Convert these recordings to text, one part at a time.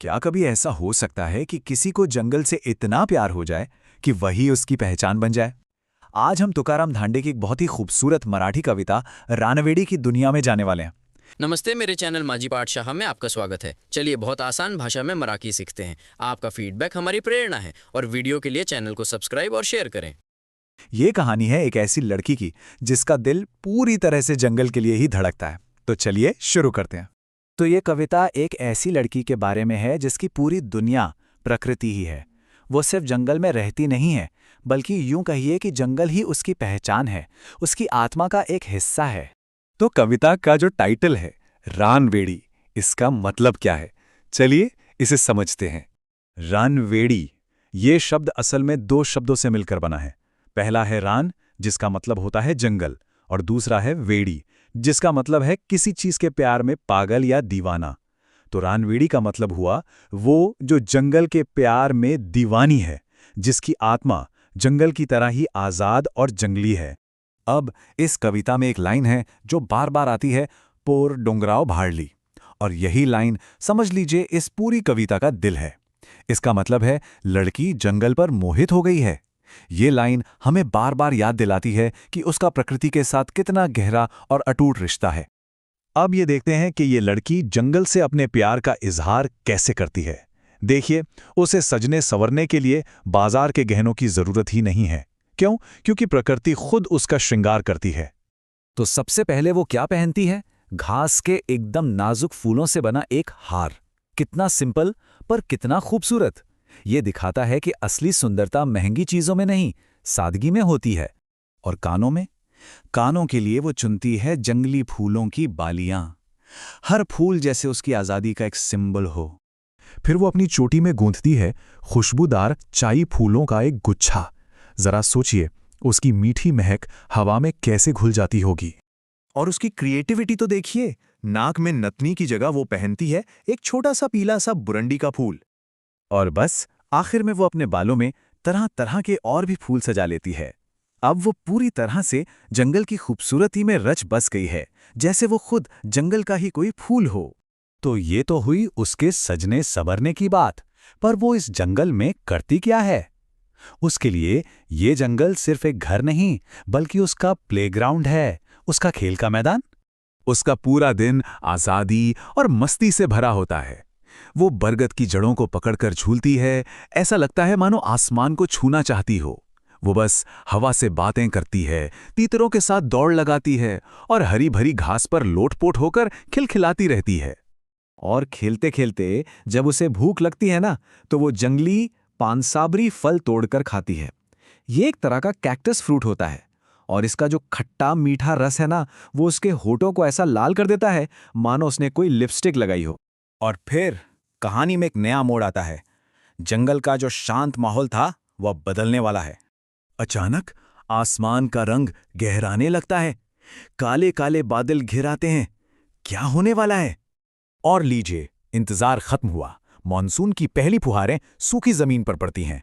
क्या कभी ऐसा हो सकता है कि किसी को जंगल से इतना प्यार हो जाए कि वही उसकी पहचान बन जाए? आज हम तुकाराम धांडे की एक बहुत ही खूबसूरत मराठी कविता रानवेड़ी की दुनिया में जाने वाले हैं। नमस्ते, मेरे चैनल माझी पाठशाला में आपका स्वागत है। चलिए बहुत आसान भाषा में मराठी सीखते हैं। आपका फीडबैक हमारी प्रेरणा है और वीडियो के लिए चैनल को सब्सक्राइब और शेयर करें। ये कहानी है एक ऐसी लड़की की जिसका दिल पूरी तरह से जंगल के लिए ही धड़कता है। तो चलिए शुरू करते हैं। तो ये कविता एक ऐसी लड़की के बारे में है जिसकी पूरी दुनिया प्रकृति ही है। वो सिर्फ जंगल में रहती नहीं है, बल्कि यूं कहिए कि जंगल ही उसकी पहचान है, उसकी आत्मा का एक हिस्सा है। तो कविता का जो टाइटल है रानवेड़ी, इसका मतलब क्या है? चलिए इसे समझते हैं। रानवेड़ी ये शब्द असल में दो शब्दों से मिलकर बना है। पहला है रान, जिसका मतलब होता है जंगल, और दूसरा है वेड़ी, जिसका मतलब है किसी चीज के प्यार में पागल या दीवाना। तो रानवेड़ी का मतलब हुआ वो जो जंगल के प्यार में दीवानी है, जिसकी आत्मा जंगल की तरह ही आजाद और जंगली है। अब इस कविता में एक लाइन है जो बार बार आती है, पोर डोंगराव भाड़ली, और यही लाइन समझ लीजिए इस पूरी कविता का दिल है। इसका मतलब है लड़की जंगल पर मोहित हो गई है। ये लाइन हमें बार बार याद दिलाती है कि उसका प्रकृति के साथ कितना गहरा और अटूट रिश्ता है। अब ये देखते हैं कि ये लड़की जंगल से अपने प्यार का इजहार कैसे करती है। देखिए, उसे सजने संवरने के लिए बाजार के गहनों की जरूरत ही नहीं है। क्यों? क्योंकि प्रकृति खुद उसका श्रृंगार करती है। तो सबसे पहले वो क्या पहनती है? घास के एकदम नाजुक फूलों से बना एक हार। कितना सिंपल पर कितना खूबसूरत। ये दिखाता है कि असली सुंदरता महंगी चीजों में नहीं, सादगी में होती है। और कानों में? कानों के लिए वो चुनती है जंगली फूलों की बालियां, हर फूल जैसे उसकी आजादी का एक सिंबल हो। फिर वो अपनी चोटी में गूंथती है खुशबूदार चाई फूलों का एक गुच्छा। जरा सोचिए, उसकी मीठी महक हवा में कैसे घुल जाती होगी। और उसकी क्रिएटिविटी तो देखिए, नाक में नथनी की जगह वो पहनती है एक छोटा सा पीला सा बुरंडी का फूल। और बस आखिर में वो अपने बालों में तरह तरह के और भी फूल सजा लेती है। अब वो पूरी तरह से जंगल की खूबसूरती में रच बस गई है, जैसे वो खुद जंगल का ही कोई फूल हो। तो ये तो हुई उसके सजने संवरने की बात, पर वो इस जंगल में करती क्या है? उसके लिए ये जंगल सिर्फ एक घर नहीं, बल्कि उसका प्लेग्राउंड है, उसका खेल का मैदान। उसका पूरा दिन आजादी और मस्ती से भरा होता है। वो बरगद की जड़ों को पकड़कर झूलती है, ऐसा लगता है मानो आसमान को छूना चाहती हो। वो बस हवा से बातें करती है, तीतरों के साथ दौड़ लगाती है और हरी भरी घास पर लोटपोट होकर खिलखिलाती रहती है। और खेलते खेलते जब उसे भूख लगती है ना, तो वो जंगली पानसाबरी फल तोड़कर खाती है। ये एक तरह का कैक्टस फ्रूट होता है, और इसका जो खट्टा मीठा रस है ना, वो उसके होठों को ऐसा लाल कर देता है मानो उसने कोई लिपस्टिक लगाई हो। और फिर कहानी में एक नया मोड़ आता है। जंगल का जो शांत माहौल था वह बदलने वाला है। अचानक आसमान का रंग गहराने लगता है, काले काले बादल घिर आते हैं। क्या होने वाला है? और लीजिए, इंतजार खत्म हुआ। मॉनसून की पहली फुहारें सूखी जमीन पर पड़ती हैं,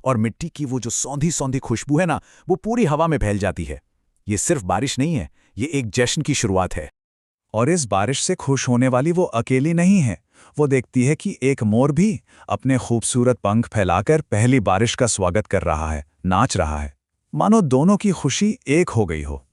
और मिट्टी की वो जो सौंधी सौंधी खुशबू है ना, वो पूरी हवा में फैल जाती है। ये सिर्फ बारिश नहीं है, ये एक जश्न की शुरुआत है। और इस बारिश से खुश होने वाली वो अकेली नहीं है। वो देखती है कि एक मोर भी अपने खूबसूरत पंख फैलाकर पहली बारिश का स्वागत कर रहा है, नाच रहा है, मानो दोनों की खुशी एक हो गई हो।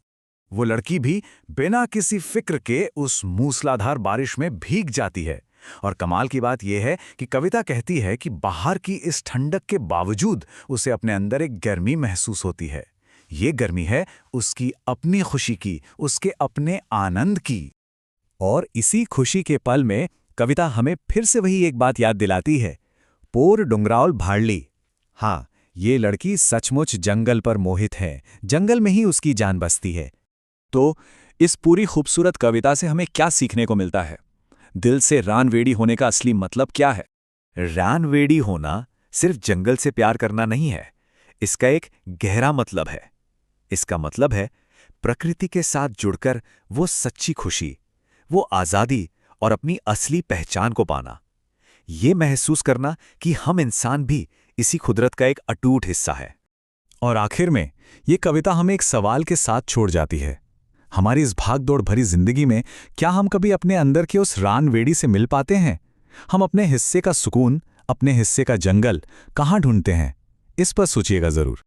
वो लड़की भी बिना किसी फिक्र के उस मूसलाधार बारिश में भीग जाती है। और कमाल की बात यह है कि कविता कहती है कि बाहर की इस ठंडक के बावजूद उसे अपने अंदर एक गर्मी महसूस होती है। ये गर्मी है उसकी अपनी खुशी की, उसके अपने आनंद की। और इसी खुशी के पल में कविता हमें फिर से वही एक बात याद दिलाती है, पोर डोंगराव भाड़ली। हाँ, ये लड़की सचमुच जंगल पर मोहित है, जंगल में ही उसकी जान बसती है। तो इस पूरी खूबसूरत कविता से हमें क्या सीखने को मिलता है? दिल से रानवेड़ी होने का असली मतलब क्या है? रानवेड़ी होना सिर्फ जंगल से प्यार करना नहीं है, इसका एक गहरा मतलब है। इसका मतलब है प्रकृति के साथ जुड़कर वो सच्ची खुशी, वो आजादी और अपनी असली पहचान को पाना। ये महसूस करना कि हम इंसान भी इसी कुदरत का एक अटूट हिस्सा है। और आखिर में ये कविता हमें एक सवाल के साथ छोड़ जाती है। हमारी इस भागदौड़ भरी जिंदगी में क्या हम कभी अपने अंदर के उस रानवेड़ी से मिल पाते हैं, हम अपने हिस्से का सुकून, अपने हिस्से का जंगल कहाँ ढूंढते हैं? इस पर सोचिएगा जरूर।